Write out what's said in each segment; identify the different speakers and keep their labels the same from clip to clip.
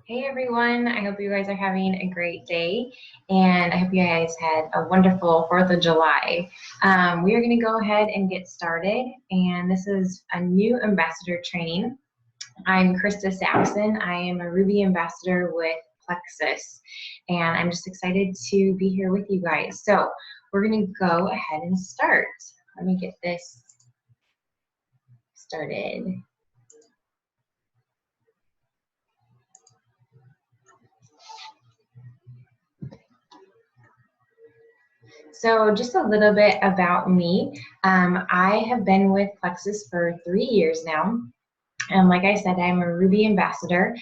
Speaker 1: Hey everyone, I hope you guys are having a great day and I hope you guys had a wonderful 4th of July. We are going to go ahead and get started, and this is a new ambassador training. I'm Krista Saxon. I am a Ruby ambassador with Plexus, and I'm just excited to be here with you guys. So we're going to go ahead and start. Let me get this started. So just a little bit about me. I have been with Plexus for 3 years now. And like I said, I'm a Ruby ambassador.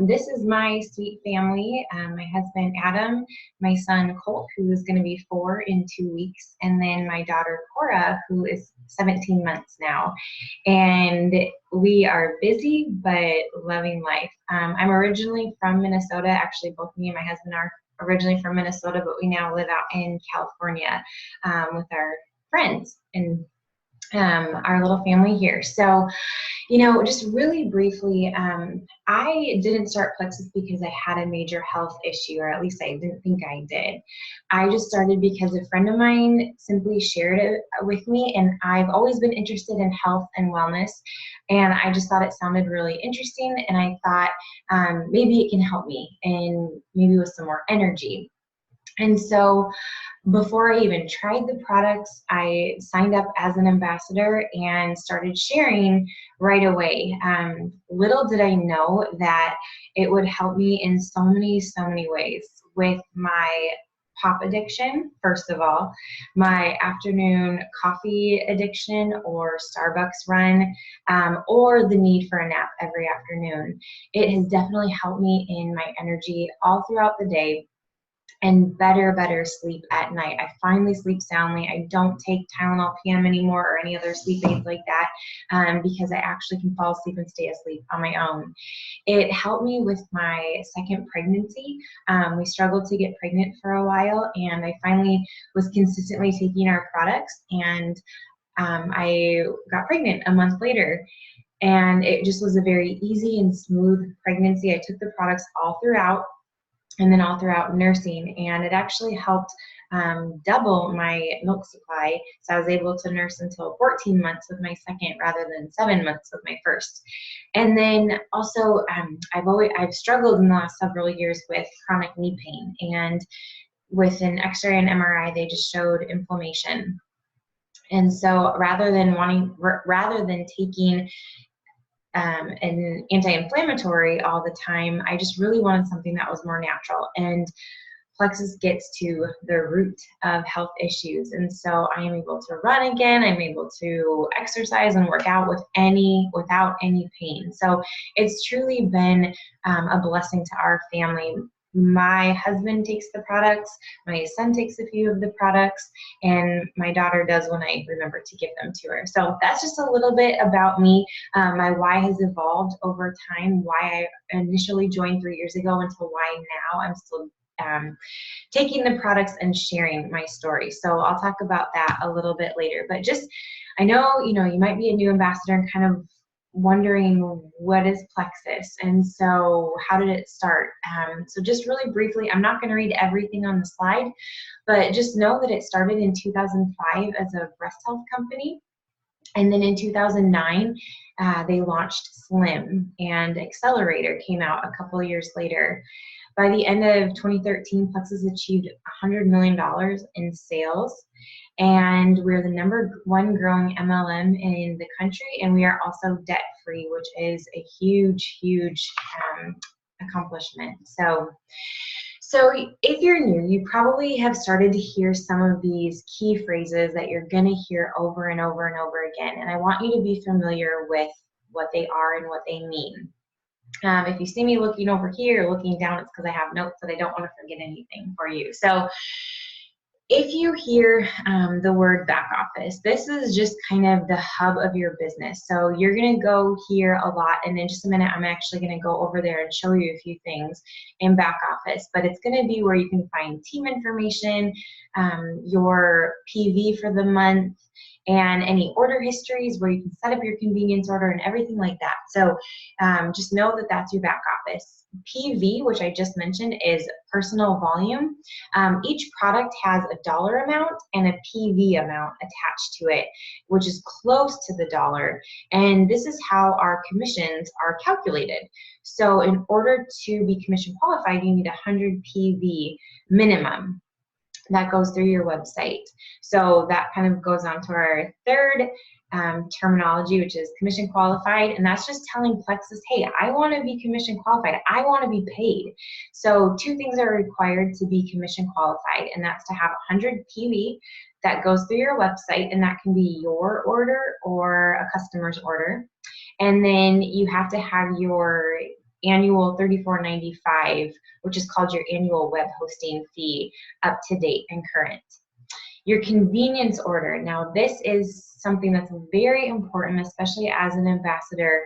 Speaker 1: This is my sweet family. My husband, Adam, my son, Colt, who is going to be 4 in 2 weeks, and then my daughter, Cora, who is 17 months now. And we are busy, but loving life. I'm originally from Minnesota. Actually, both me and my husband are originally from Minnesota, but we now live out in California with our friends and our little family here. So, just really briefly, I didn't start Plexus because I had a major health issue, or at least I didn't think I did. I just started because a friend of mine simply shared it with me, and I've always been interested in health and wellness, and I just thought it sounded really interesting, and I thought maybe it can help me, and maybe with some more energy. And so before I even tried the products, I signed up as an ambassador and started sharing right away. Little did I know that it would help me in so many ways with my pop addiction, first of all, my afternoon coffee addiction or Starbucks run, or the need for a nap every afternoon. It has definitely helped me in my energy all throughout the day and better sleep at night. I finally sleep soundly. I don't take Tylenol PM anymore or any other sleep aids like that because I actually can fall asleep and stay asleep on my own. It helped me with my second pregnancy. We struggled to get pregnant for a while, and I finally was consistently taking our products, and I got pregnant a month later. And it just was a very easy and smooth pregnancy. I took the products all throughout, and then all throughout nursing, and it actually helped double my milk supply. So I was able to nurse until 14 months with my second rather than 7 months with my first. And then also I've struggled in the last several years with chronic knee pain, and with an X-ray and MRI they just showed inflammation. And so rather than taking an anti-inflammatory all the time, I just really wanted something that was more natural. And Plexus gets to the root of health issues. And so I am able to run again. I'm able to exercise and work out without any pain. So it's truly been a blessing to our family. My husband takes the products, my son takes a few of the products, and my daughter does when I remember to give them to her. So that's just a little bit about me. My why has evolved over time, why I initially joined 3 years ago until why now I'm still taking the products and sharing my story. So I'll talk about that a little bit later. But just, I know, you might be a new ambassador and kind of wondering, what is Plexus? And so how did it start? So just really briefly, I'm not going to read everything on the slide, but just know that it started in 2005 as a breast health company. And then in 2009, they launched Slim, and Accelerator came out a couple of years later. By the end of 2013, Plexus achieved $100 million in sales, and we're the #1 growing MLM in the country, and we are also debt-free, which is a huge accomplishment. So if you're new, you probably have started to hear some of these key phrases that you're going to hear over and over and over again, and I want you to be familiar with what they are and what they mean. If you see me looking over here or looking down, it's because I have notes that I don't want to forget anything for you. So if you hear the word back office, this is just kind of the hub of your business. So you're going to go here a lot, and in just a minute I'm actually going to go over there and show you a few things in back office. But it's going to be where you can find team information, your PV for the month, and any order histories where you can set up your convenience order and everything like that. So just know that that's your back office. PV, which I just mentioned, is personal volume. Each product has a dollar amount and a PV amount attached to it, which is close to the dollar. And this is how our commissions are calculated. So in order to be commission qualified, you need 100 PV minimum. That goes through your website. So that kind of goes on to our third terminology, which is commission qualified. And that's just telling Plexus, hey, I want to be commission qualified. I want to be paid. So two things are required to be commission qualified, and that's to have 100 PV that goes through your website, and that can be your order or a customer's order. And then you have to have your annual $34.95, which is called your annual web hosting fee, up to date and current. Your convenience order. Now, this is something that's very important, especially as an ambassador.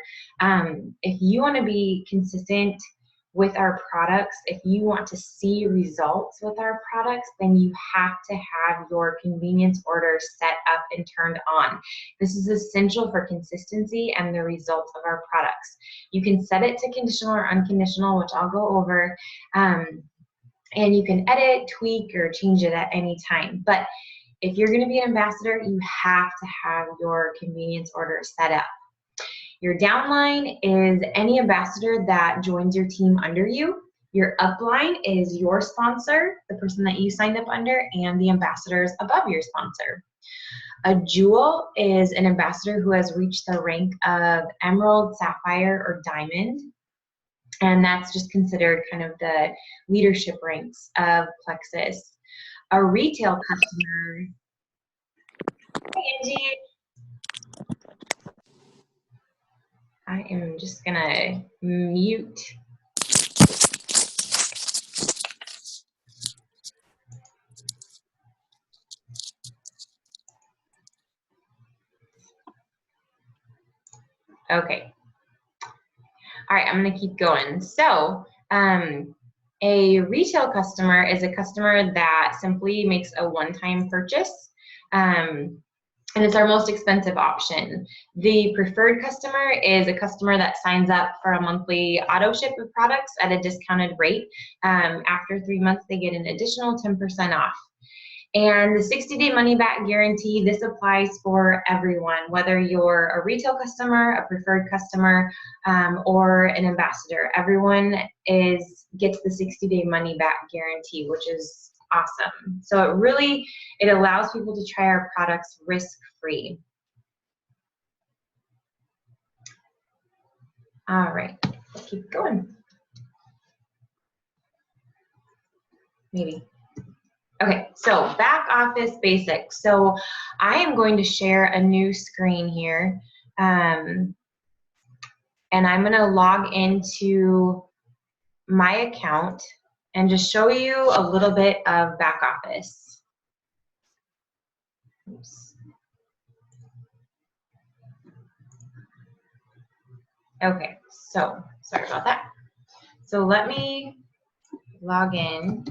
Speaker 1: If you want to be consistent with our products, if you want to see results with our products, then you have to have your convenience order set up and turned on. This is essential for consistency and the results of our products. You can set it to conditional or unconditional, which I'll go over, and you can edit, tweak, or change it at any time. But if you're going to be an ambassador, you have to have your convenience order set up. Your downline is any ambassador that joins your team under you. Your upline is your sponsor, the person that you signed up under, and the ambassadors above your sponsor. A jewel is an ambassador who has reached the rank of emerald, sapphire, or diamond. And that's just considered kind of the leadership ranks of Plexus. A retail customer. Hey, Angie. I am just gonna mute. Okay. All right, I'm gonna keep going. So, a retail customer is a customer that simply makes a one-time purchase. And it's our most expensive option. The preferred customer is a customer that signs up for a monthly auto ship of products at a discounted rate. After 3 months, they get an additional 10% off. And the 60-day money-back guarantee, this applies for everyone, whether you're a retail customer, a preferred customer, or an ambassador. Everyone gets the 60-day money-back guarantee, which is awesome. So it allows people to try our products risk-free. All right, let's keep going. Maybe. Okay, so back office basics. So I am going to share a new screen here, and I'm going to log into my account and just show you a little bit of back office. Oops. Okay, so sorry about that. So let me log in.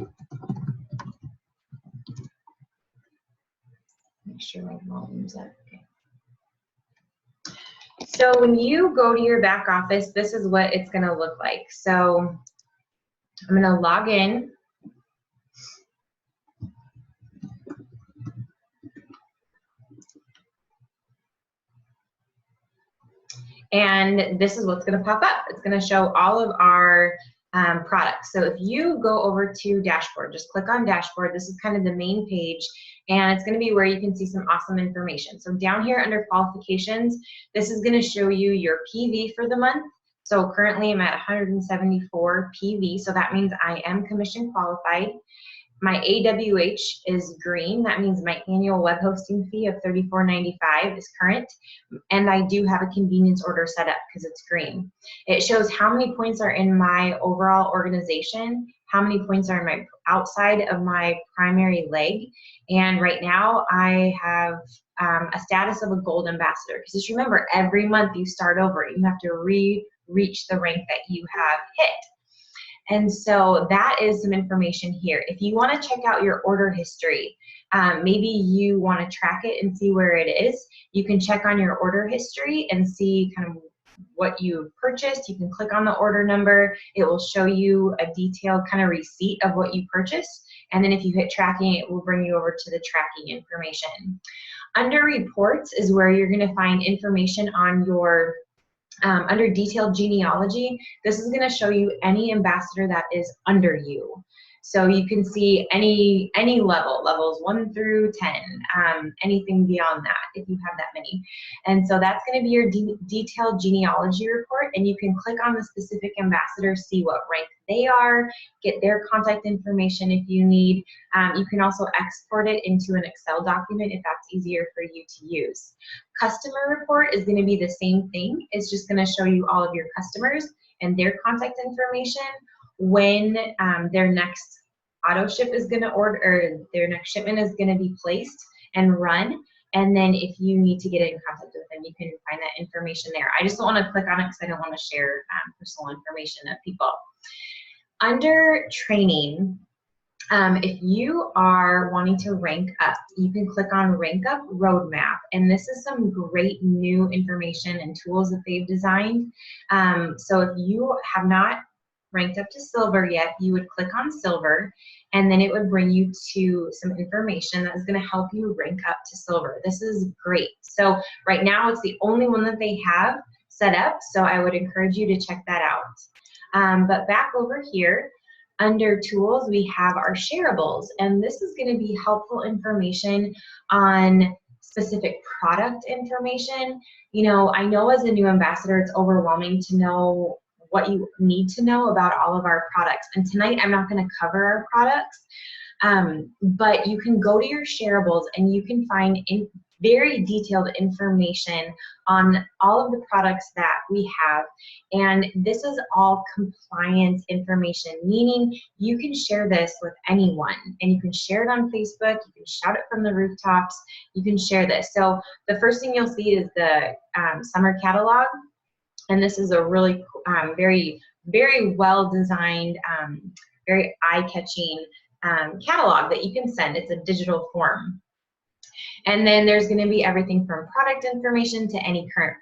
Speaker 1: Make sure my volume's up. Okay. So when you go to your back office, this is what it's going to look like. So I'm going to log in. And this is what's going to pop up. It's going to show all of our products. So if you go over to dashboard, just click on dashboard. This is kind of the main page, and it's going to be where you can see some awesome information. So down here under qualifications, this is going to show you your PV for the month. So currently I'm at 174 PV, so that means I am commission qualified. My AWH is green. That means my annual web hosting fee of $34.95 is current. And I do have a convenience order set up because it's green. It shows how many points are in my overall organization, how many points are in my outside of my primary leg. And right now I have a status of a gold ambassador. Because just remember, every month you start over. You have to reach the rank that you have hit. And so that is some information here. If you want to check out your order history, maybe you want to track it and see where it is, you can check on your order history and see kind of what you purchased. You can click on the order number. It will show you a detailed kind of receipt of what you purchased. And then if you hit tracking, it will bring you over to the tracking information. Under reports is where you're going to find information on your under detailed genealogy. This is going to show you any ambassador that is under you. So you can see any level, levels 1 through 10, anything beyond that if you have that many. And so that's going to be your detailed genealogy report, and you can click on the specific ambassador, see what rank they are, get their contact information if you need. You can also export it into an Excel document if that's easier for you to use. Customer report is going to be the same thing. It's just going to show you all of your customers and their contact information, when their next auto ship is going to order, or their next shipment is going to be placed and run. And then if you need to get in contact with them, you can find that information there. I just don't want to click on it because I don't want to share personal information of people. Under training, if you are wanting to rank up, you can click on Rank Up Roadmap, and this is some great new information and tools that they've designed. So if you have not ranked up to silver yet, you would click on silver, and then it would bring you to some information that is going to help you rank up to silver. This is great. So right now it's the only one that they have set up, so I would encourage you to check that out. But back over here, under tools, we have our shareables, and this is going to be helpful information on specific product information. You know, I know as a new ambassador, it's overwhelming to know what you need to know about all of our products. And tonight, I'm not going to cover our products, but you can go to your shareables and you can find very detailed information on all of the products that we have. And this is all compliance information, meaning you can share this with anyone, and you can share it on Facebook, you can shout it from the rooftops, you can share this. So the first thing you'll see is the summer catalog. And this is a really very, very well designed, very eye-catching catalog that you can send. It's a digital form. And then there's going to be everything from product information to any current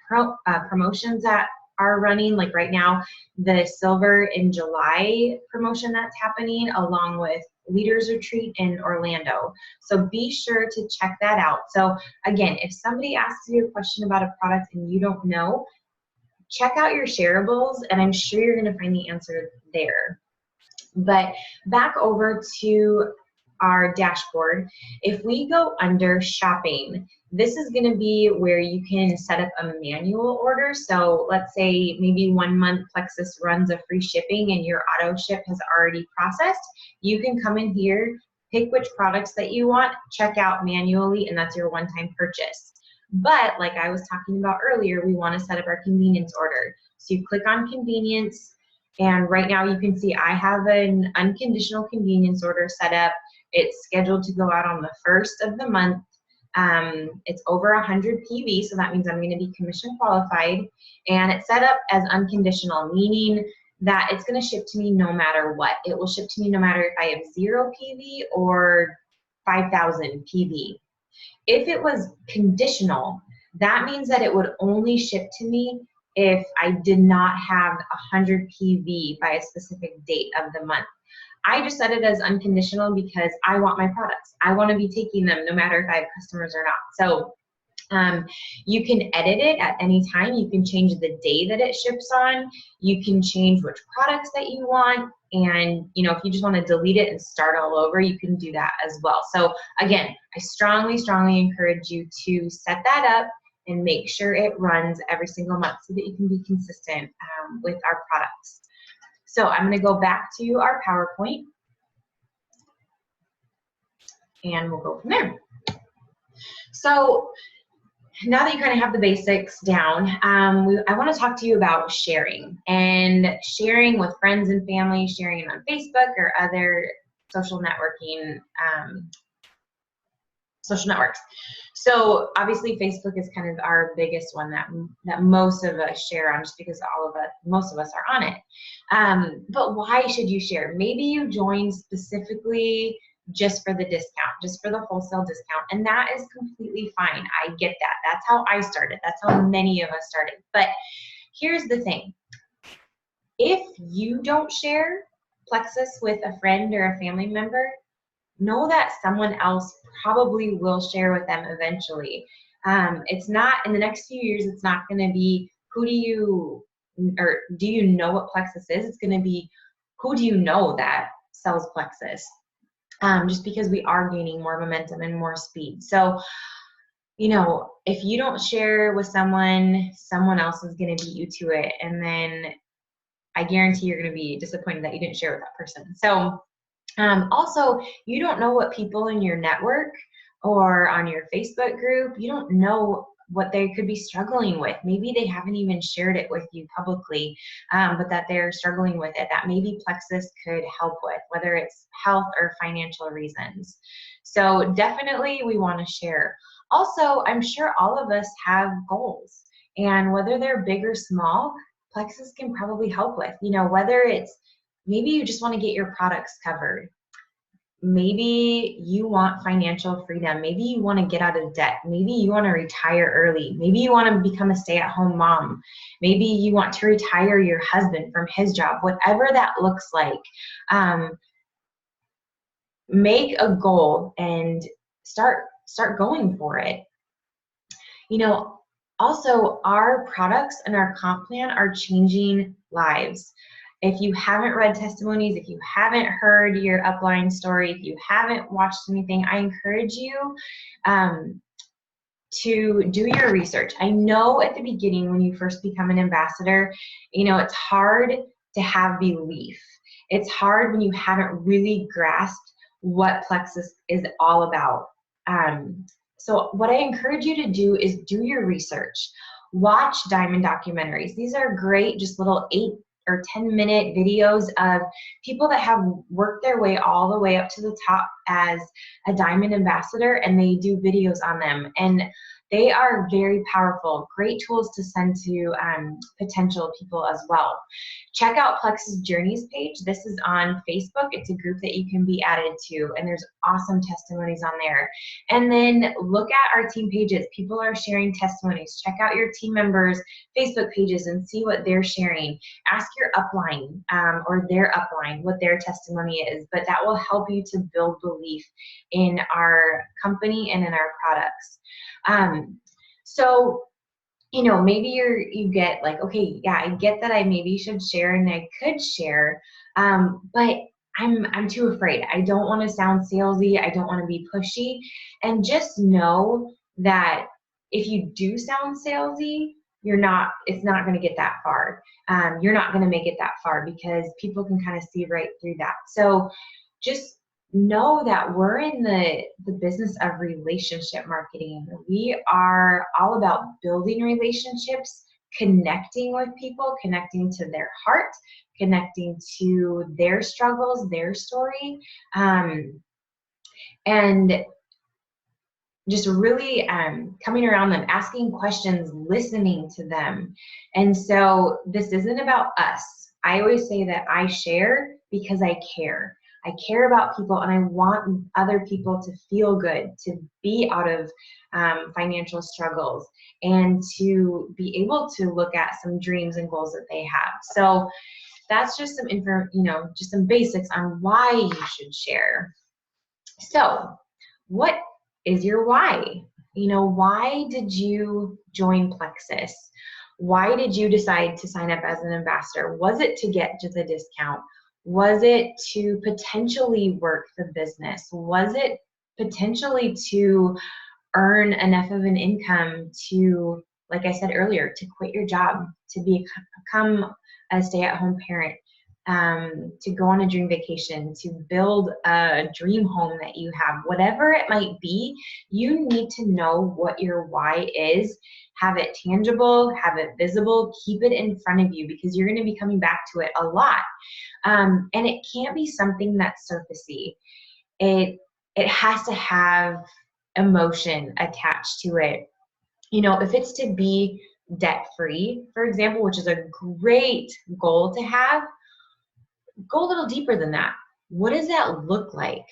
Speaker 1: promotions that are running. Like right now, the Silver in July promotion that's happening, along with Leaders Retreat in Orlando. So be sure to check that out. So again, if somebody asks you a question about a product and you don't know, check out your shareables, and I'm sure you're going to find the answer there. But back over to our dashboard, if we go under shopping, this is going to be where you can set up a manual order. So let's say maybe 1 month Plexus runs a free shipping and your auto ship has already processed. You can come in here, pick which products that you want, check out manually, and that's your one-time purchase. But like I was talking about earlier, we want to set up our convenience order. So you click on convenience, and right now you can see I have an unconditional convenience order set up. It's scheduled to go out on the 1st of the month. It's over 100 PV, so that means I'm going to be commission qualified. And it's set up as unconditional, meaning that it's going to ship to me no matter what. It will ship to me no matter if I have 0 PV or 5,000 PV. If it was conditional, that means that it would only ship to me if I did not have 100 PV by a specific date of the month. I just set it as unconditional because I want my products. I want to be taking them no matter if I have customers or not. So you can edit it at any time. You can change the day that it ships on. You can change which products that you want. And you know, if you just want to delete it and start all over, you can do that as well. So again, I strongly, strongly encourage you to set that up and make sure it runs every single month so that you can be consistent with our products. So I'm going to go back to our PowerPoint, and we'll go from there. So now that you kind of have the basics down, I want to talk to you about sharing, and sharing with friends and family, sharing it on Facebook or other social networking social networks. So obviously Facebook is kind of our biggest one that most of us share on, just because most of us are on it. But why should you share? Maybe you joined specifically just for the discount, just for the wholesale discount, and that is completely fine. I get that. That's how I started. That's how many of us started. But here's the thing. If you don't share Plexus with a friend or a family member, know that someone else probably will share with them eventually. It's not, in the next few years, it's not going to be do you know what Plexus is? It's going to be, who do you know that sells Plexus? Just because we are gaining more momentum and more speed. So, if you don't share with someone else is going to beat you to it. And then I guarantee you're going to be disappointed that you didn't share with that person. So, also, you don't know what people in your network or on your Facebook group, you don't know what they could be struggling with. Maybe they haven't even shared it with you publicly, but that they're struggling with it, that maybe Plexus could help with, whether it's health or financial reasons. So definitely we want to share. Also, I'm sure all of us have goals, and whether they're big or small, Plexus can probably help with, whether it's, maybe you just want to get your products covered. Maybe you want financial freedom. Maybe you want to get out of debt. Maybe you want to retire early. Maybe you want to become a stay-at-home mom. Maybe you want to retire your husband from his job. Whatever that looks like, make a goal and start going for it. Also, our products and our comp plan are changing lives. If you haven't read testimonies, if you haven't heard your upline story, if you haven't watched anything, I encourage you to do your research. I know at the beginning when you first become an ambassador, it's hard to have belief. It's hard when you haven't really grasped what Plexus is all about. So what I encourage you to do is do your research. Watch diamond documentaries. These are great, just little 8 or 10-minute videos of people that have worked their way all the way up to the top as a diamond ambassador, and they do videos on them. And they are very powerful, great tools to send to potential people as well. Check out Plexus Journeys page. This is on Facebook. It's a group that you can be added to, and there's awesome testimonies on there. And then look at our team pages. People are sharing testimonies. Check out your team members' Facebook pages and see what they're sharing. Ask your upline or their upline what their testimony is, but that will help you to build belief in our company and in our products. So, maybe you get like, okay, yeah, I get that I maybe should share and I could share, but I'm too afraid. I don't want to sound salesy. I don't want to be pushy. And just know that if you do sound salesy, it's not going to get that far. You're not going to make it that far because people can kind of see right through that. So just know that we're in the business of relationship marketing. We are all about building relationships, connecting with people, connecting to their heart, connecting to their struggles, their story, and just really coming around them, asking questions, listening to them. And so this isn't about us. I always say that I share because I care. I care about people, and I want other people to feel good, to be out of financial struggles, and to be able to look at some dreams and goals that they have. So that's just some just some basics on why you should share. So what is your why? Why did you join Plexus? Why did you decide to sign up as an ambassador? Was it to get just a discount? Was it to potentially work the business? Was it potentially to earn enough of an income to, like I said earlier, to quit your job, to become a stay-at-home parent, to go on a dream vacation, to build a dream home that you have? Whatever it might be, you need to know what your why is. Have it tangible, have it visible, keep it in front of you, because you're going to be coming back to it a lot. And it can't be something that's surfacey. It has to have emotion attached to it. You know, if it's to be debt-free, for example, which is a great goal to have, go a little deeper than that. What does that look like?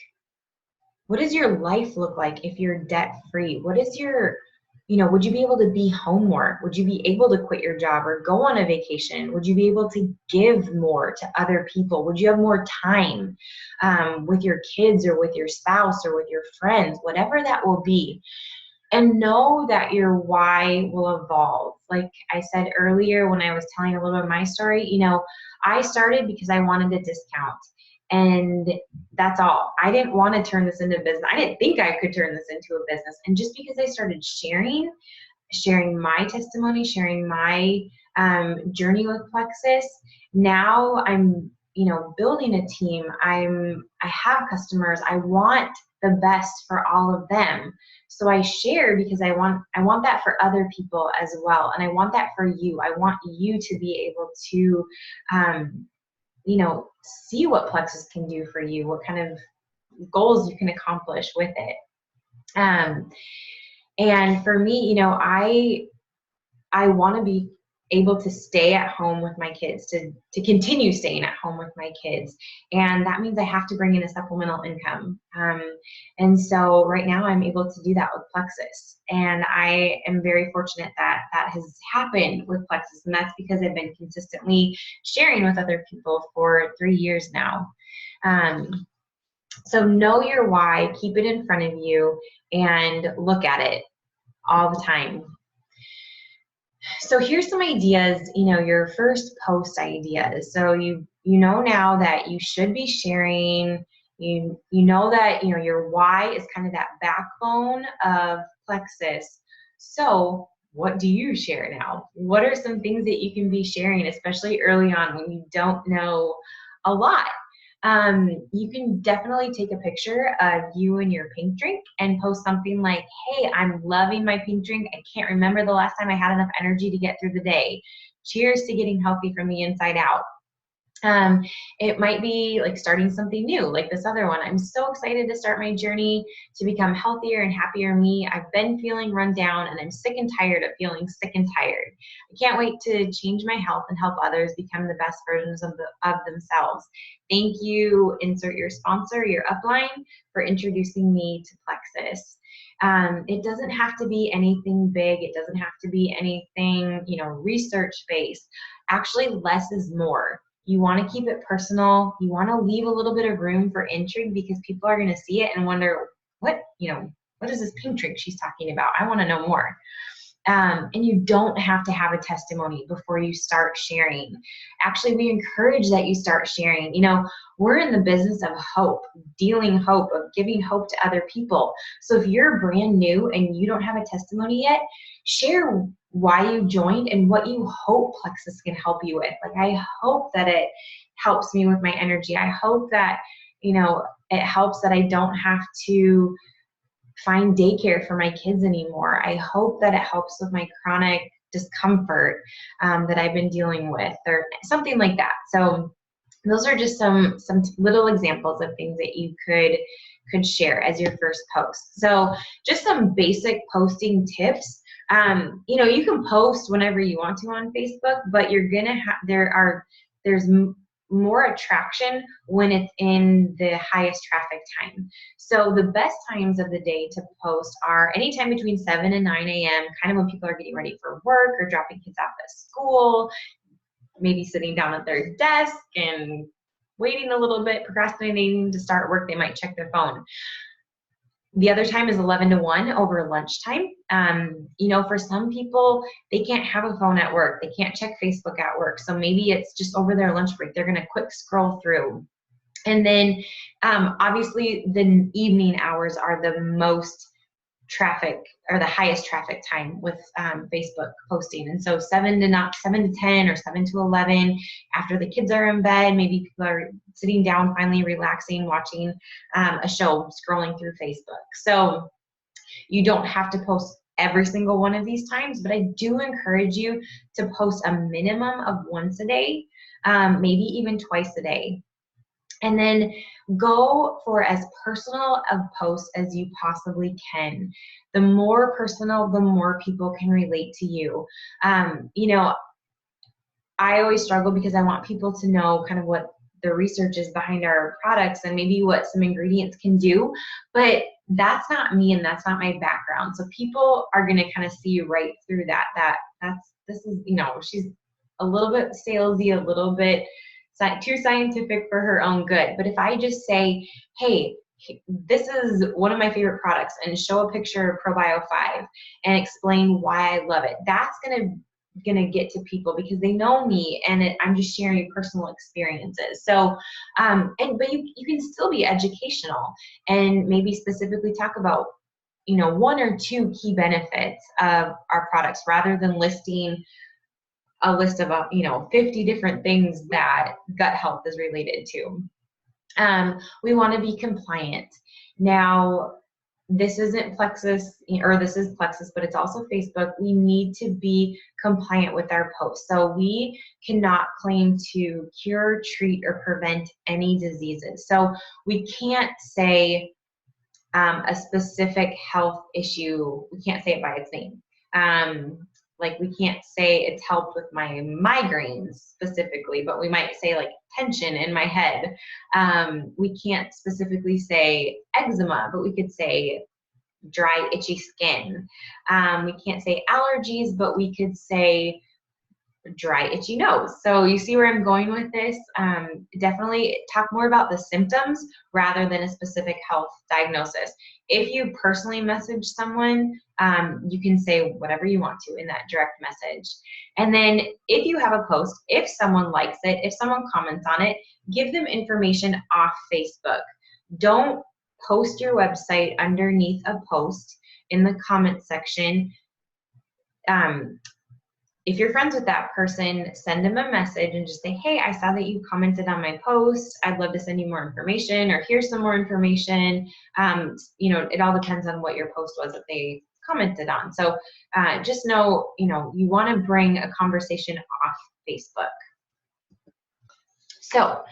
Speaker 1: What does your life look like if you're debt-free? What is your, you know, would you be able to be home more? Would you be able to quit your job or go on a vacation? Would you be able to give more to other people? Would you have more time with your kids or with your spouse or with your friends, whatever that will be? And know that your why will evolve. Like I said earlier when I was telling a little bit of my story, you know, I started because I wanted a discount. And that's all. I didn't want to turn this into business. I didn't think I could turn this into a business. And just because I started sharing my testimony, sharing my journey with Plexus, now I'm, you know, building a team. I have customers. I want the best for all of them. So I share because I want that for other people as well. And I want that for you. I want you to be able to, you know, see what Plexus can do for you, what kind of goals you can accomplish with it. And for me, you know, I want to be able to stay at home with my kids, to continue staying at home with my kids. And that means I have to bring in a supplemental income. And so right now I'm able to do that with Plexus. And I am very fortunate that that has happened with Plexus. And that's because I've been consistently sharing with other people for 3 years now. So know your why, keep it in front of you, and look at it all the time. So here's some ideas, you know, your first post ideas. So you know now that you should be sharing, you know that, you know, your why is kind of that backbone of Plexus. So what do you share now? What are some things that you can be sharing, especially early on when you don't know a lot? You can definitely take a picture of you and your pink drink and post something like, hey, I'm loving my pink drink. I can't remember the last time I had enough energy to get through the day. Cheers to getting healthy from the inside out. It might be like starting something new, like this other one. I'm so excited to start my journey to become healthier and happier me. I've been feeling run down and I'm sick and tired of feeling sick and tired. I can't wait to change my health and help others become the best versions of themselves. Thank you, insert your sponsor, your upline, for introducing me to Plexus. It doesn't have to be anything big. It doesn't have to be anything, you know, research-based. Actually, less is more. You want to keep it personal. You want to leave a little bit of room for intrigue because people are going to see it and wonder, what is this pink drink she's talking about? I want to know more. And you don't have to have a testimony before you start sharing. Actually, we encourage that you start sharing. You know, we're in the business of hope, dealing hope, of giving hope to other people. So if you're brand new and you don't have a testimony yet, share why you joined and what you hope Plexus can help you with. Like, I hope that it helps me with my energy. I hope that, you know, it helps that I don't have to find daycare for my kids anymore. I hope that it helps with my chronic discomfort that I've been dealing with, or something like that. So those are just some little examples of things that you could share as your first post. So just some basic posting tips. You know, you can post whenever you want to on Facebook, but you're gonna have there's more attraction when it's in the highest traffic time. So the best times of the day to post are anytime between 7 and 9 a.m., kind of when people are getting ready for work or dropping kids off at school, maybe sitting down at their desk and waiting a little bit, procrastinating to start work. They might check their phone. The other time is 11 to 1 over lunchtime. You know, for some people, they can't have a phone at work. They can't check Facebook at work. So maybe it's just over their lunch break. They're going to quick scroll through. And then obviously the evening hours are the most traffic, or the highest traffic time with Facebook posting. And so 7 to 10 or 7 to 11 after the kids are in bed, maybe people are sitting down, finally relaxing, watching a show, scrolling through Facebook. So you don't have to post every single one of these times, but I do encourage you to post a minimum of once a day, maybe even twice a day. And then go for as personal of posts as you possibly can. The more personal, the more people can relate to you. You know, I always struggle because I want people to know kind of what the research is behind our products and maybe what some ingredients can do, but that's not me and that's not my background. So people are going to kind of see right through that. This is, you know, she's a little bit salesy, a little bit too scientific for her own good. But if I just say, hey, this is one of my favorite products, and show a picture of ProBio 5 and explain why I love it, that's gonna get to people because they know me and I'm just sharing personal experiences. So, but you can still be educational and maybe specifically talk about, you know, 1 or 2 key benefits of our products rather than listing a list of, you know, 50 different things that gut health is related to. We want to be compliant. Now, this isn't Plexus, or this is Plexus, but it's also Facebook. We need to be compliant with our posts. So we cannot claim to cure, treat, or prevent any diseases. So we can't say a specific health issue. We can't say it by its name. Like we can't say it's helped with my migraines specifically, but we might say like tension in my head. We can't specifically say eczema, but we could say dry, itchy skin. We can't say allergies, but we could say dry, itchy nose. So you see where I'm going with this? Definitely talk more about the symptoms rather than a specific health diagnosis. If you personally message someone, you can say whatever you want to in that direct message. And then if you have a post, if someone likes it, if someone comments on it, give them information off Facebook. Don't post your website underneath a post in the comment section. If you're friends with that person, send them a message and just say, hey, I saw that you commented on my post. I'd love to send you more information, or here's some more information. You know, it all depends on what your post was that they commented on. So just know, you know, you want to bring a conversation off Facebook. So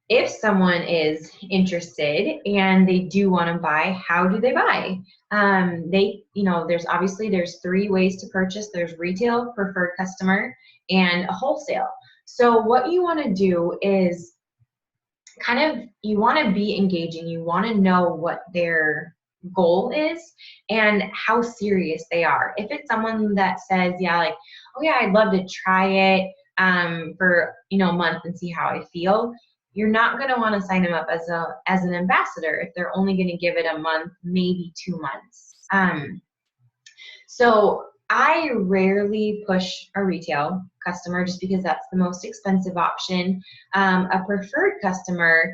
Speaker 1: if someone is interested and they do want to buy, how do they buy? You know, there's 3 ways to purchase. There's retail, preferred customer, and a wholesale. So what you want to do is you want to be engaging. You want to know what their goal is and how serious they are. If it's someone that says, yeah, like, oh yeah, I'd love to try it for, you know, a month and see how I feel, you're not going to want to sign them up as an ambassador if they're only going to give it a month, maybe 2 months. So I rarely push a retail customer just because that's the most expensive option. A preferred customer,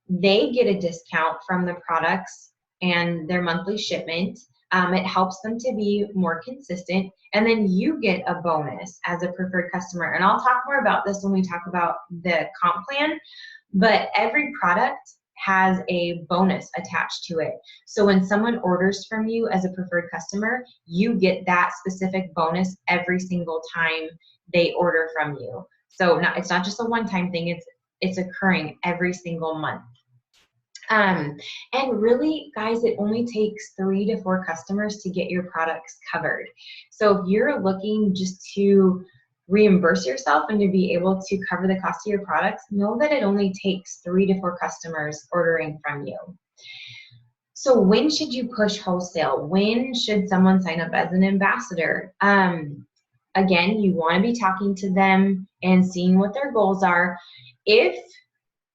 Speaker 1: they get a discount from the products and their monthly shipment. It helps them to be more consistent, and then you get a bonus as a preferred customer. And I'll talk more about this when we talk about the comp plan, but every product has a bonus attached to it. So when someone orders from you as a preferred customer, you get that specific bonus every single time they order from you. So it's not just a one-time thing, it's occurring every single month. And really, guys, it only takes 3 to 4 customers to get your products covered. So if you're looking just to reimburse yourself and to be able to cover the cost of your products, know that it only takes 3 to 4 customers ordering from you. So when should you push wholesale? When should someone sign up as an ambassador? Again, you want to be talking to them and seeing what their goals are. If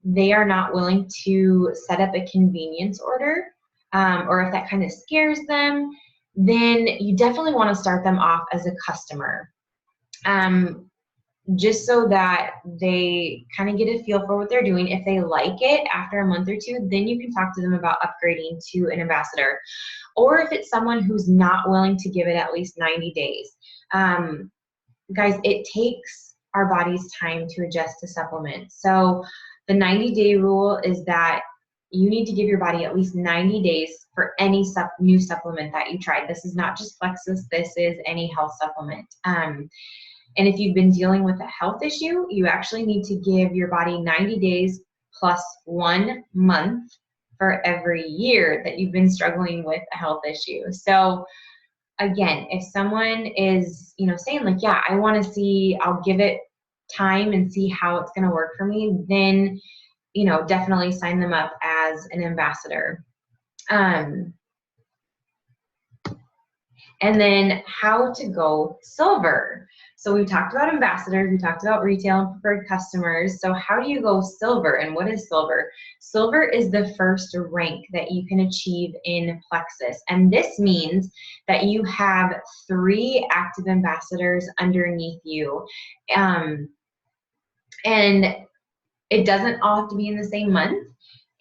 Speaker 1: they are not willing to set up a convenience order, or if that kind of scares them, then you definitely want to start them off as a customer. Just so that they kind of get a feel for what they're doing. If they like it after a month or 2, then you can talk to them about upgrading to an ambassador. Or if it's someone who's not willing to give it at least 90 days. Guys, it takes our body's time to adjust to supplements. So the 90-day rule is that you need to give your body at least 90 days for any new supplement that you tried. This is not just Plexus, this is any health supplement. And if you've been dealing with a health issue, you actually need to give your body 90 days plus 1 month for every year that you've been struggling with a health issue. So again, if someone is, saying like, yeah, I want to see, I'll give it time and see how it's going to work for me, then, definitely sign them up as an ambassador. And then how to go silver. So we talked about ambassadors, we talked about retail and preferred customers. So how do you go silver, and what is silver? Silver is the first rank that you can achieve in Plexus. And this means that you have 3 active ambassadors underneath you. And it doesn't all have to be in the same month.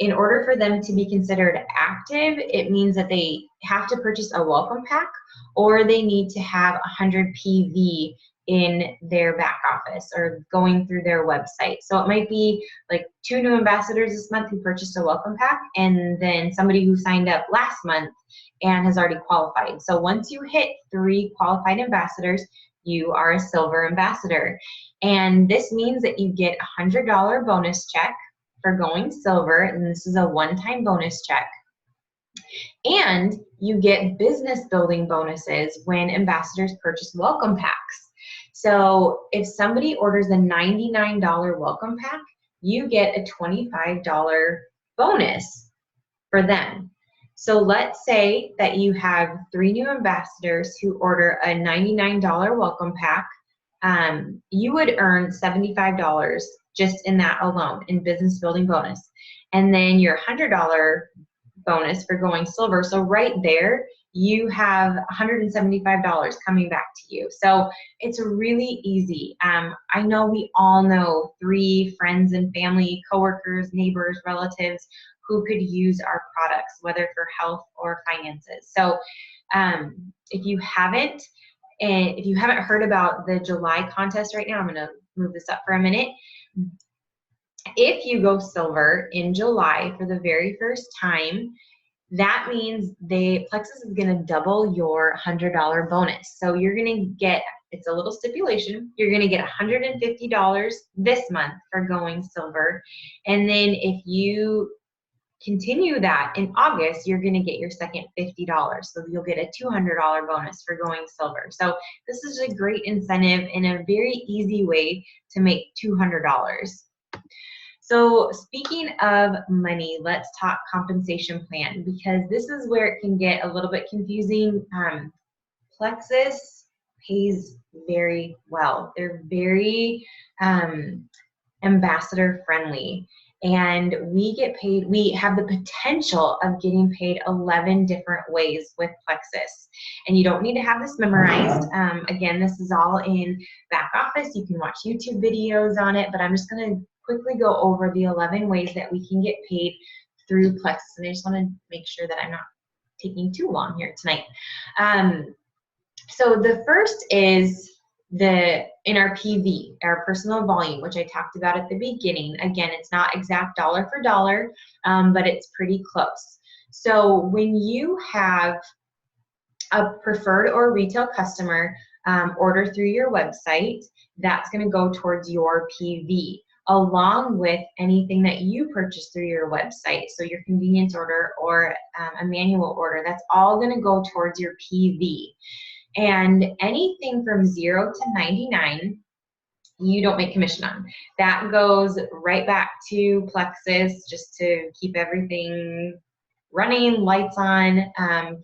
Speaker 1: In order for them to be considered active, it means that they have to purchase a welcome pack, or they need to have 100 PV in their back office or going through their website. So it might be like 2 new ambassadors this month who purchased a welcome pack, and then somebody who signed up last month and has already qualified. So once you hit 3 qualified ambassadors, you are a silver ambassador. And this means that you get a $100 bonus check for going silver, and this is a one-time bonus check. And you get business building bonuses when ambassadors purchase welcome packs. So if somebody orders a $99 welcome pack, you get a $25 bonus for them. So let's say that you have 3 new ambassadors who order a $99 welcome pack. You would earn $75 just in that alone in business building bonus. And then your $100 bonus for going silver. So right there, you have $175 coming back to you. So it's really easy. I know we all know 3 friends and family, coworkers, neighbors, relatives who could use our products, whether for health or finances. So if you haven't heard about the July contest right now, I'm going to move this up for a minute. If you go silver in July for the very first time, that means Plexus is going to double your $100 bonus. So you're going to get, it's a little stipulation, you're going to get $150 this month for going silver. And then if you continue that in August, you're going to get your second $50. So you'll get a $200 bonus for going silver. So this is a great incentive and a very easy way to make $200. So speaking of money, let's talk compensation plan, because this is where it can get a little bit confusing. Plexus pays very well. They're very ambassador friendly. And we get paid, we have the potential of getting paid 11 different ways with Plexus. And you don't need to have this memorized. Again, this is all in back office. You can watch YouTube videos on it, but I'm just going to quickly go over the 11 ways that we can get paid through Plexus. And I just want to make sure that I'm not taking too long here tonight. So the first is in our PV, our personal volume, which I talked about at the beginning. Again, it's not exact dollar for dollar, but it's pretty close. So when you have a preferred or retail customer order through your website, that's going to go towards your PV, along with anything that you purchase through your website. So your convenience order or a manual order, that's all going to go towards your PV. And anything from 0 to 99, you don't make commission on. That goes right back to Plexus just to keep everything running, lights on,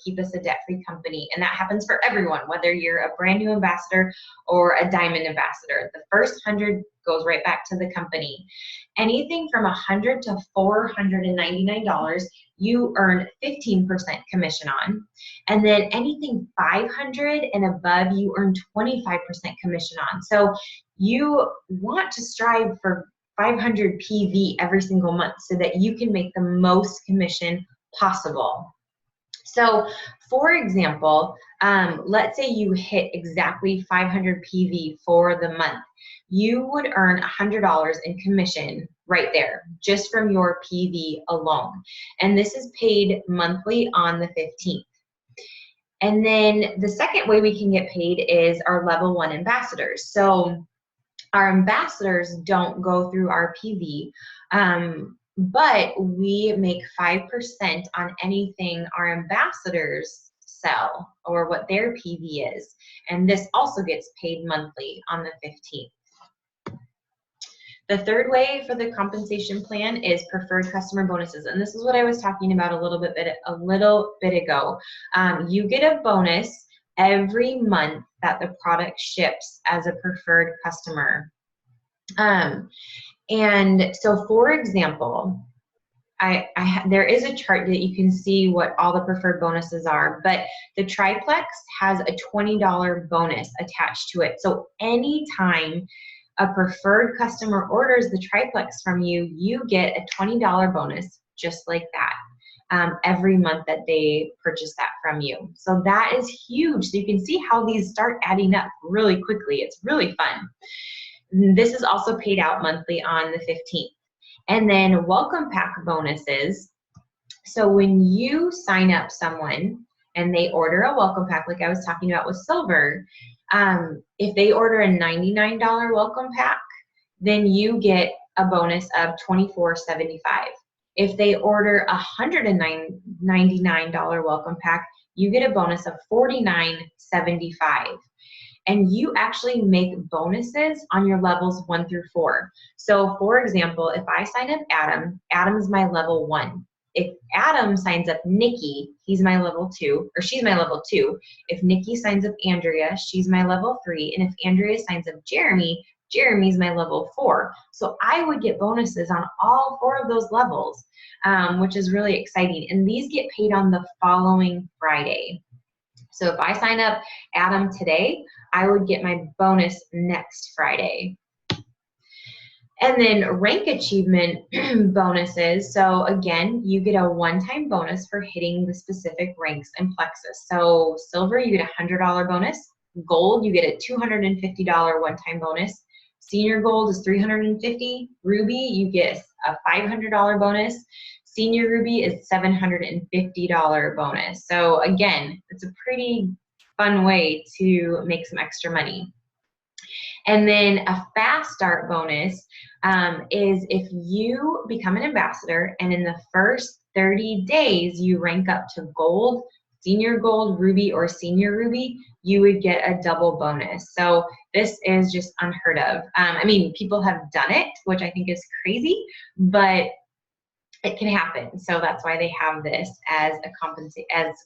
Speaker 1: keep us a debt-free company. And that happens for everyone, whether you're a brand new ambassador or a diamond ambassador. The first 100 goes right back to the company. Anything from $100 to $499, you earn 15% commission on. And then anything 500 and above, you earn 25% commission on. So you want to strive for 500 PV every single month so that you can make the most commission possible. So for example, let's say you hit exactly 500 PV for the month. You would earn $100 in commission right there, just from your PV alone. And this is paid monthly on the 15th. And then the second way we can get paid is our level 1 ambassadors. So our ambassadors don't go through our PV. but we make 5% on anything our ambassadors sell or what their PV is. And this also gets paid monthly on the 15th. The third way for the compensation plan is preferred customer bonuses. And this is what I was talking about a little bit ago. You get a bonus every month that the product ships as a preferred customer. And so for example, there is a chart that you can see what all the preferred bonuses are, but the Triplex has a $20 bonus attached to it. So anytime a preferred customer orders the Triplex from you, you get a $20 bonus just like that every month that they purchase that from you. So that is huge. So you can see how these start adding up really quickly. It's really fun. This is also paid out monthly on the 15th. And then welcome pack bonuses. So when you sign up someone and they order a welcome pack, like I was talking about with silver, if they order a $99 welcome pack, then you get a bonus of $24.75. If they order a $199 welcome pack, you get a bonus of $49.75. And you actually make bonuses on your levels 1 through 4. So for example, if I sign up Adam, Adam's my level 1. If Adam signs up Nikki, he's my level 2, or she's my level 2. If Nikki signs up Andrea, she's my level 3. And if Andrea signs up Jeremy, Jeremy's my level 4. So I would get bonuses on all 4 of those levels, which is really exciting. And these get paid on the following Friday. So if I sign up Adam today, I would get my bonus next Friday. And then rank achievement bonuses. So again, you get a one-time bonus for hitting the specific ranks in Plexus. So silver, you get a $100 bonus. Gold, you get a $250 one-time bonus. Senior gold is $350. Ruby, you get a $500 bonus. Senior Ruby is $750 bonus. So again, it's a pretty fun way to make some extra money. And then a fast start bonus is if you become an ambassador and in the first 30 days you rank up to gold, senior gold, ruby, or senior ruby, you would get a double bonus. So this is just unheard of. I mean, people have done it, which I think is crazy, but it can happen. So that's why they have this as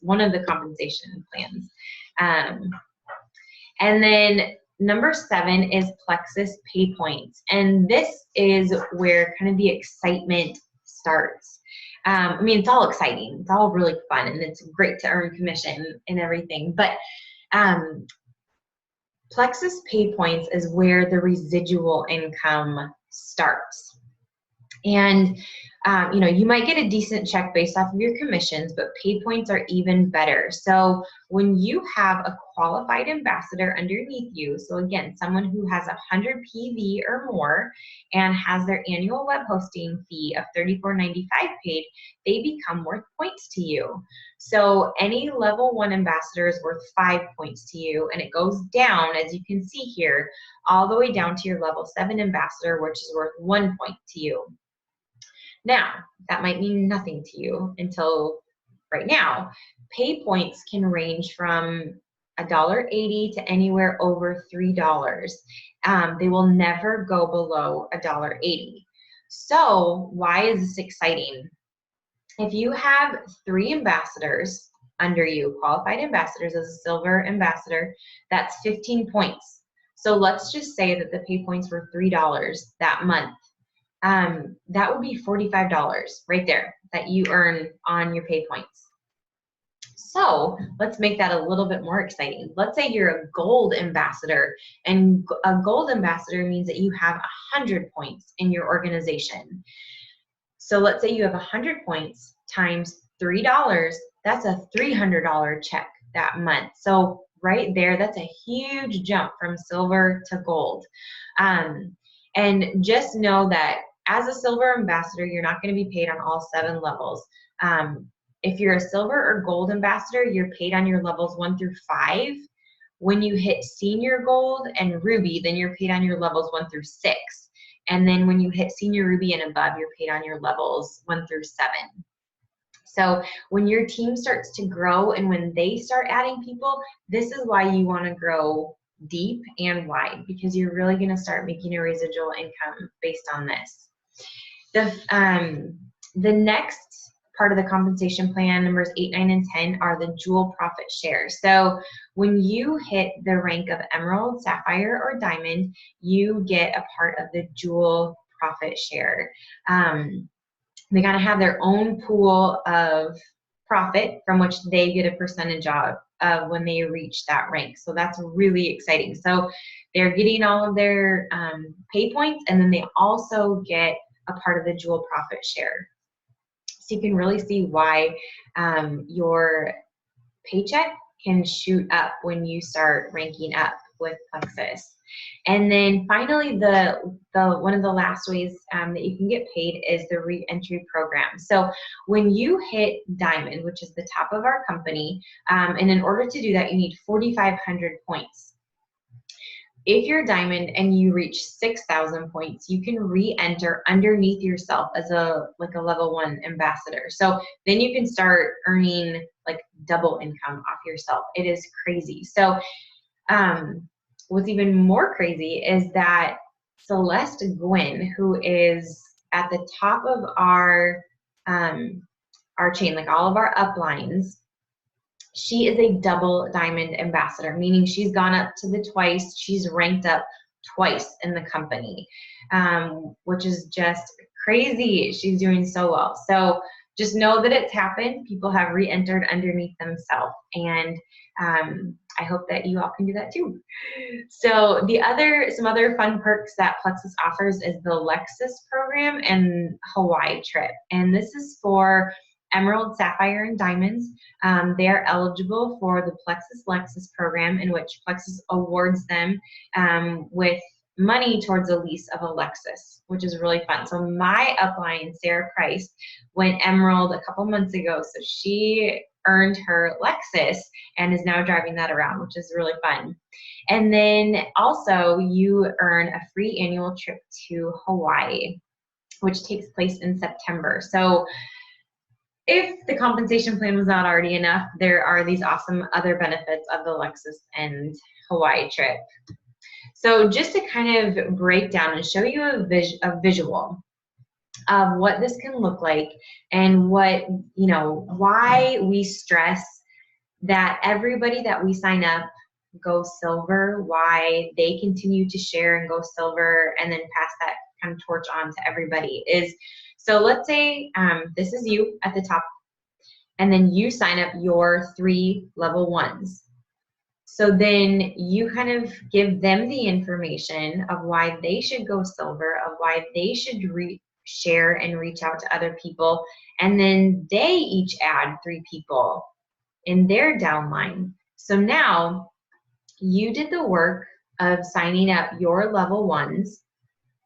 Speaker 1: one of the compensation plans. And then number 7 is Plexus Pay Points. And this is where kind of the excitement starts. I mean, it's all exciting. It's all really fun and it's great to earn commission and everything. But Plexus Pay Points is where the residual income starts. And you know, you might get a decent check based off of your commissions, but pay points are even better. So when you have a qualified ambassador underneath you, so again, someone who has 100 PV or more and has their annual web hosting fee of $34.95 paid, they become worth points to you. So any level 1 ambassador is worth 5 points to you, and it goes down, as you can see here, all the way down to your level 7 ambassador, which is worth 1 point to you. Now, that might mean nothing to you until right now. Pay points can range from $1.80 to anywhere over $3. They will never go below $1.80. So why is this exciting? If you have 3 ambassadors under you, qualified ambassadors as a silver ambassador, that's 15 points. So let's just say that the pay points were $3 that month. That would be $45 right there that you earn on your pay points. So let's make that a little bit more exciting. Let's say you're a gold ambassador, and a gold ambassador means that you have 100 points in your organization. So let's say you have 100 points times $3, that's a $300 check that month. So right there, that's a huge jump from silver to gold. And just know that as a silver ambassador, you're not going to be paid on all 7 levels. If you're a silver or gold ambassador, you're paid on your levels 1 through 5. When you hit senior gold and ruby, then you're paid on your levels 1 through 6. And then when you hit Senior Ruby and above, you're paid on your levels 1 through 7. So when your team starts to grow and when they start adding people, this is why you want to grow deep and wide, because you're really going to start making a residual income based on this. The next part of the compensation plan, numbers 8, 9, and 10, are the dual profit share. So when you hit the rank of Emerald, Sapphire, or Diamond, you get a part of the dual profit share. They gotta have their own pool of profit from which they get a percentage of when they reach that rank. So that's really exciting. So they're getting all of their pay points, and then they also get a part of the dual profit share. So you can really see why your paycheck can shoot up when you start ranking up with Plexus. And then finally, the one of the last ways that you can get paid is the re-entry program. So when you hit Diamond, which is the top of our company, and in order to do that, you need 4,500 points. If you're Diamond and you reach 6,000 points, you can re-enter underneath yourself as a level 1 ambassador. So then you can start earning like double income off yourself. It is crazy. So what's even more crazy is that Celeste Gwynn, who is at the top of our chain, like all of our uplines, she is a double Diamond ambassador, meaning she's gone up to the twice, she's ranked up twice in the company, which is just crazy. She's doing so well. So just know that it's happened. People have re-entered underneath themselves, and I hope that you all can do that too. So some other fun perks that Plexus offers is the Lexus program and Hawaii trip. And this is for Emerald, Sapphire, and Diamonds. They are eligible for the Plexus Lexus program, in which Plexus awards them with money towards a lease of a Lexus, which is really fun. So my upline, Sarah Price, went Emerald a couple months ago, so she earned her Lexus and is now driving that around, which is really fun. And then also you earn a free annual trip to Hawaii, which takes place in September. So if the compensation plan was not already enough, there are these awesome other benefits of the Lexus and Hawaii trip. So just to kind of break down and show you a visual of what this can look like, and what, why we stress that everybody that we sign up go silver, why they continue to share and go silver, and then pass that kind of torch on to everybody is, so let's say this is you at the top, and then you sign up your 3 level 1s. So then you kind of give them the information of why they should go silver, of why they should share and reach out to other people, and then they each add 3 people in their downline. So now you did the work of signing up your level 1s,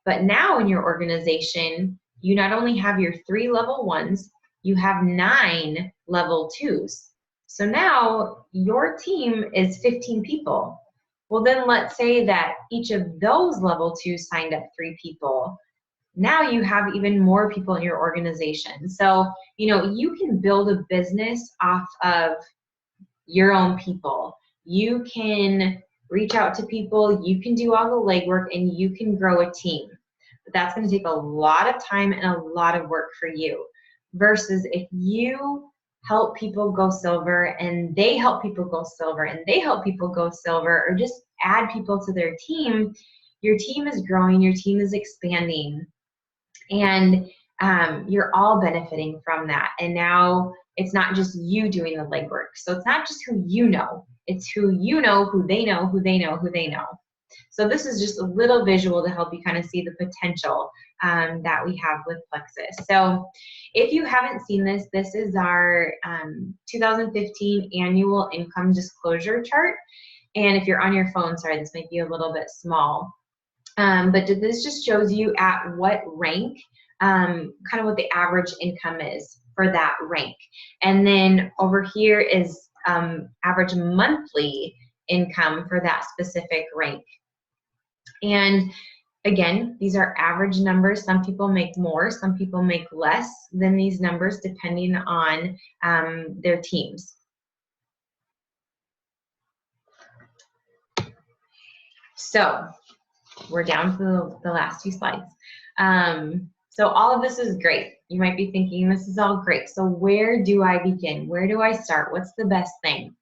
Speaker 1: but now in your organization, you not only have your 3 level 1s, you have 9 level 2s. So now your team is 15 people. Well, then let's say that each of those level 2s signed up 3 people. Now you have even more people in your organization. So, you can build a business off of your own people. You can reach out to people, you can do all the legwork, and you can grow a team. But that's going to take a lot of time and a lot of work for you. Versus if you help people go silver, and they help people go silver, and they help people go silver, or just add people to their team, your team is growing, your team is expanding, and you're all benefiting from that. And now it's not just you doing the legwork. So it's not just who you know, it's who you know, who they know, who they know, who they know. So this is just a little visual to help you kind of see the potential that we have with Plexus. So if you haven't seen this, this is our 2015 annual income disclosure chart. And if you're on your phone, sorry, this might be a little bit small. But this just shows you at what rank, kind of what the average income is for that rank. And then over here is average monthly income for that specific rank. And Again, these are average numbers. Some people make more, some people make less than these numbers depending on their teams. So we're down to the last few slides. So all of this is great. You might be thinking, this is all great. So where do I begin? Where do I start? What's the best thing?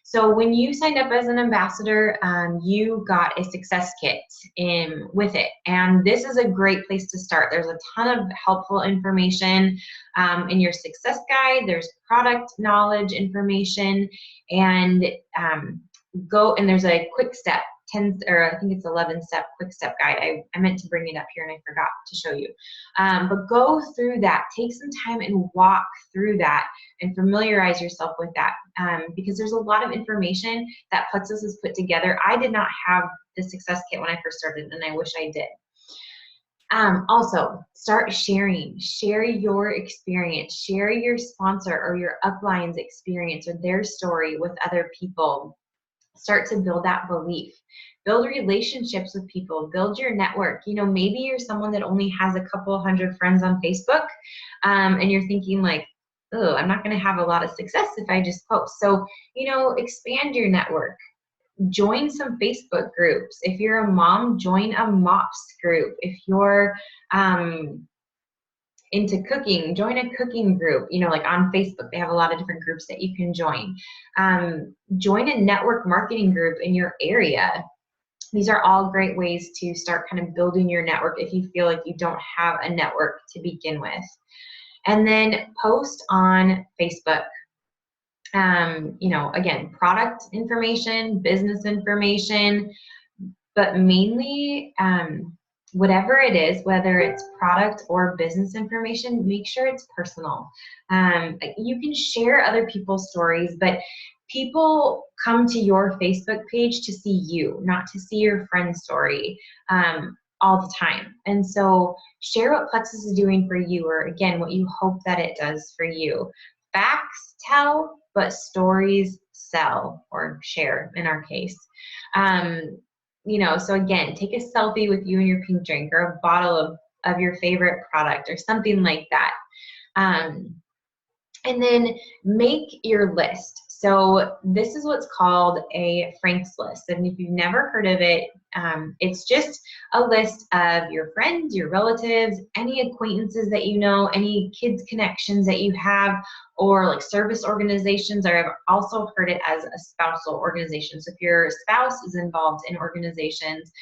Speaker 1: So when you signed up as an ambassador, you got a success kit with it. And this is a great place to start. There's a ton of helpful information in your success guide. There's product knowledge information, and there's a quick step, 10, or I think it's 11-step quick step guide. I meant to bring it up here and I forgot to show you. But go through that, take some time and walk through that and familiarize yourself with that, because there's a lot of information that Plexus has put together. I did not have the success kit when I first started, and I wish I did. Also, start sharing. Share your experience. Share your sponsor or your upline's experience or their story with other people. Start to build that belief. Build relationships with people. Build your network. You know, maybe you're someone that only has a couple hundred friends on Facebook, and you're thinking like, oh, I'm not going to have a lot of success if I just post. So, you know, expand your network. Join some Facebook groups. If you're a mom, join a MOPS group. If you're into cooking, join a cooking group. You know, like on Facebook, they have a lot of different groups that you can join. Join a network marketing group in your area. These are all great ways to start kind of building your network if you feel like you don't have a network to begin with. And then post on Facebook. You know, again, product information, business information, but mainly whatever it is, whether it's product or business information, make sure it's personal. You can share other people's stories, but people come to your Facebook page to see you, not to see your friend's story all the time. And so share what Plexus is doing for you, or again, what you hope that it does for you. Facts tell, but stories sell, or share in our case. You know, so again, take a selfie with you and your pink drink, or a bottle of your favorite product or something like that. And then make your list. So this is what's called a Frank's list. And if you've never heard of it, it's just a list of your friends, your relatives, any acquaintances that you know, any kids connections that you have, or like service organizations, or I've also heard it as a spousal organization. So if your spouse is involved in organizations,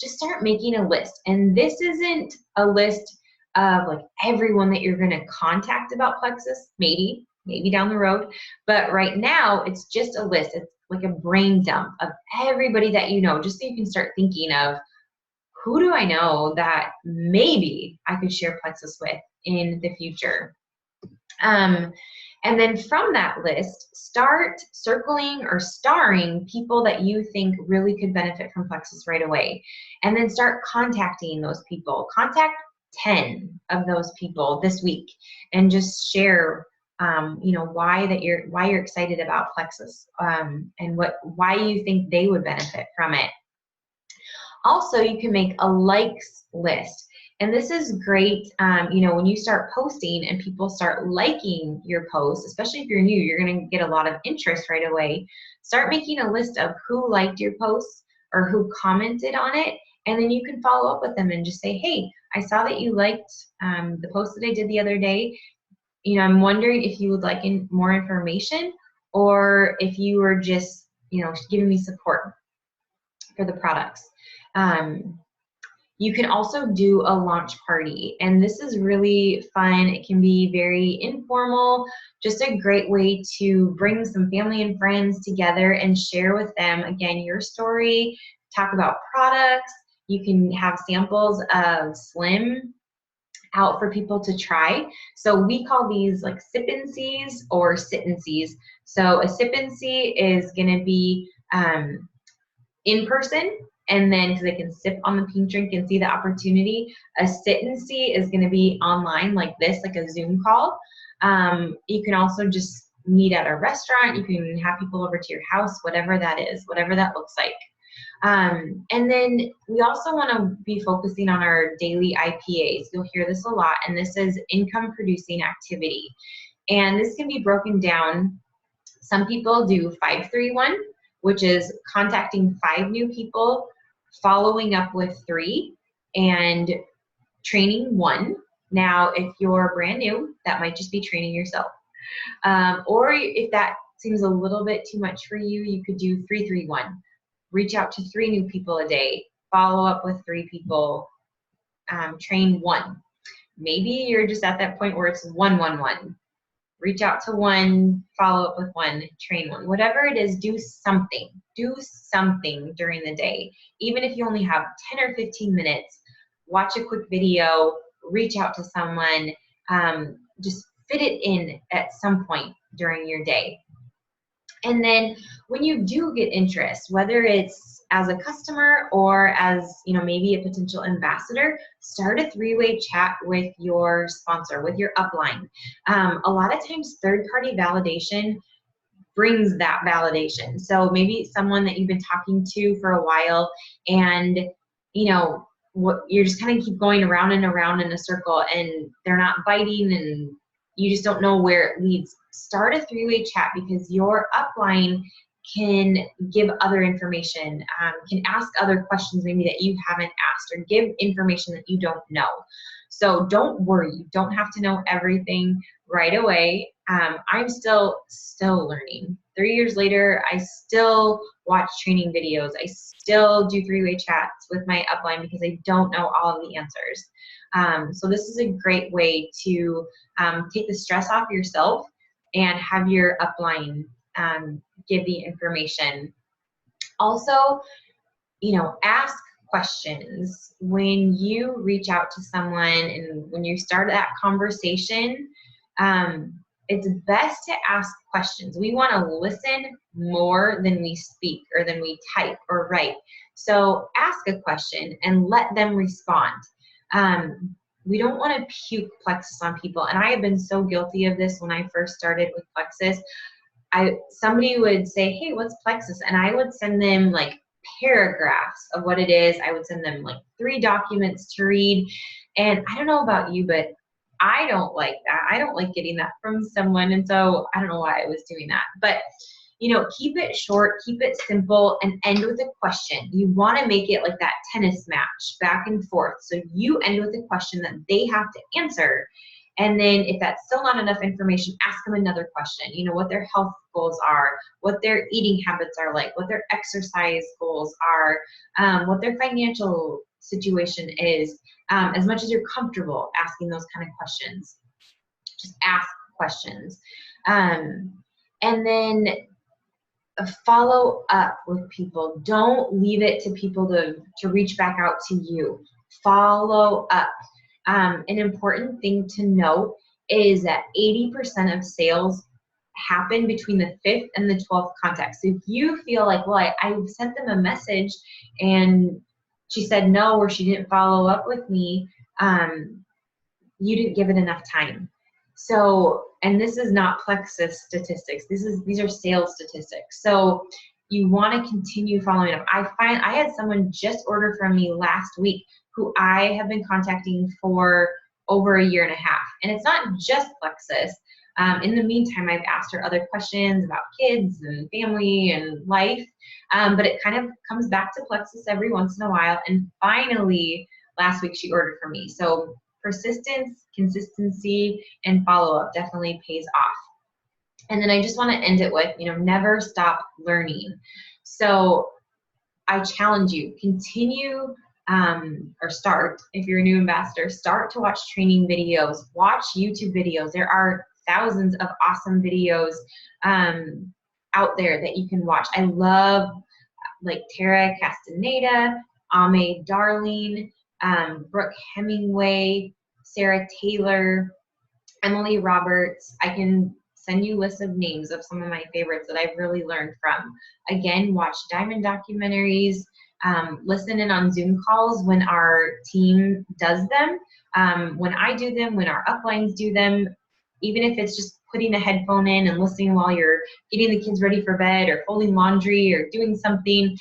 Speaker 1: just start making a list. And this isn't a list of like everyone that you're going to contact about Plexus, maybe down the road, but right now it's just a list. It's like a brain dump of everybody that you know, just so you can start thinking of, who do I know that maybe I could share Plexus with in the future. And then from that list, start circling or starring people that you think really could benefit from Plexus right away. And then start contacting those people. Contact 10 of those people this week and just share you know, why you're excited about Plexus, and why you think they would benefit from it. Also, you can make a likes list. And this is great, you know, when you start posting and people start liking your posts, especially if you're new, you're going to get a lot of interest right away. Start making a list of who liked your posts or who commented on it, and then you can follow up with them and just say, hey, I saw that you liked the post that I did the other day. You know, I'm wondering if you would like more information, or if you were just, you know, giving me support for the products. You can also do a launch party, and this is really fun. It can be very informal, just a great way to bring some family and friends together and share with them, again, your story, talk about products. You can have samples of Slim out for people to try. So we call these like sip-and-sees or sit-and-sees. So a sip-and-see is going to be in person, and then because they can sip on the pink drink and see the opportunity. A sit-and-see is going to be online like this, like a Zoom call. You can also just meet at a restaurant. You can have people over to your house, whatever that is, whatever that looks like. And then we also want to be focusing on our daily IPAs. You'll hear this a lot, and this is income producing activity. And this can be broken down. Some people do 5-3-1, which is contacting 5 new people, following up with 3, and training 1. Now, if you're brand new, that might just be training yourself. Or if that seems a little bit too much for you, you could do 3-3-1. Reach out to 3 new people a day, follow up with 3 people, train 1. Maybe you're just at that point where it's 1-1-1. Reach out to 1, follow up with 1, train 1. Whatever it is, do something. Do something during the day. Even if you only have 10 or 15 minutes, watch a quick video, reach out to someone, just fit it in at some point during your day. And then when you do get interest, whether it's as a customer or as, maybe a potential ambassador, start a 3-way chat with your sponsor, with your upline. A lot of times third-party validation brings that validation. So maybe someone that you've been talking to for a while, and you're just kind of keep going around and around in a circle, and they're not biting, and you just don't know where it leads. Start a 3-way chat, because your upline can give other information, can ask other questions maybe that you haven't asked, or give information that you don't know. So don't worry, you don't have to know everything right away. I'm still learning. 3 years later, I still watch training videos. I still do 3-way chats with my upline because I don't know all of the answers. So this is a great way to take the stress off yourself and have your upline give the information. Also, ask questions when you reach out to someone, and when you start that conversation, it's best to ask questions. We want to listen more than we speak or than we type or write. So ask a question and let them respond. We don't want to puke Plexus on people. And I have been so guilty of this when I first started with Plexus. Somebody would say, hey, what's Plexus? And I would send them like paragraphs of what it is. I would send them like 3 documents to read. And I don't know about you, but I don't like that. I don't like getting that from someone. And so I don't know why I was doing that. But keep it short, keep it simple, and end with a question. You want to make it like that tennis match, back and forth. So you end with a question that they have to answer. And then if that's still not enough information, ask them another question. What their health goals are, what their eating habits are like, what their exercise goals are, what their financial situation is. As much as you're comfortable asking those kind of questions, just ask questions. And then follow up with people. Don't leave it to people to reach back out to you. Follow up. An important thing to note is that 80% of sales happen between the 5th and the 12th contact. So if you feel like, well, I sent them a message and she said no, or she didn't follow up with me, you didn't give it enough time. So, and this is not Plexus statistics. These are sales statistics. So you want to continue following up. I had someone just order from me last week who I have been contacting for over a year and a half. And it's not just Plexus. In the meantime, I've asked her other questions about kids and family and life. But it kind of comes back to Plexus every once in a while. And finally, last week she ordered from me. So persistence, consistency, and follow-up definitely pays off. And then I just want to end it with, never stop learning. So I challenge you, continue or start, if you're a new ambassador, start to watch training videos, watch YouTube videos. There are thousands of awesome videos out there that you can watch. I love like Tara Castaneda, Ame Darling, Brooke Hemingway, Sarah Taylor, Emily Roberts. I can send you lists of names of some of my favorites that I've really learned from. Again, watch diamond documentaries, listen in on Zoom calls when our team does them, when I do them, when our uplines do them, even if it's just putting a headphone in and listening while you're getting the kids ready for bed or folding laundry or doing something.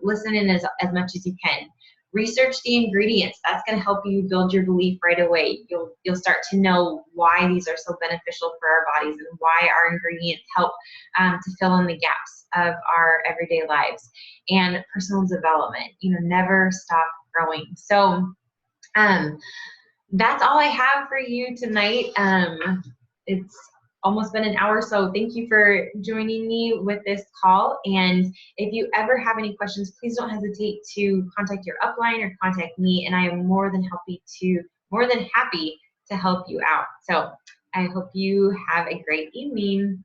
Speaker 1: Listen in as much as you can. Research the ingredients. That's going to help you build your belief right away. You'll start to know why these are so beneficial for our bodies and why our ingredients help to fill in the gaps of our everyday lives. And personal development, never stop growing. So that's all I have for you tonight. It's almost been an hour, so thank you for joining me with this call. And if you ever have any questions, please don't hesitate to contact your upline or contact me, and I am more than happy to help you out. So I hope you have a great evening.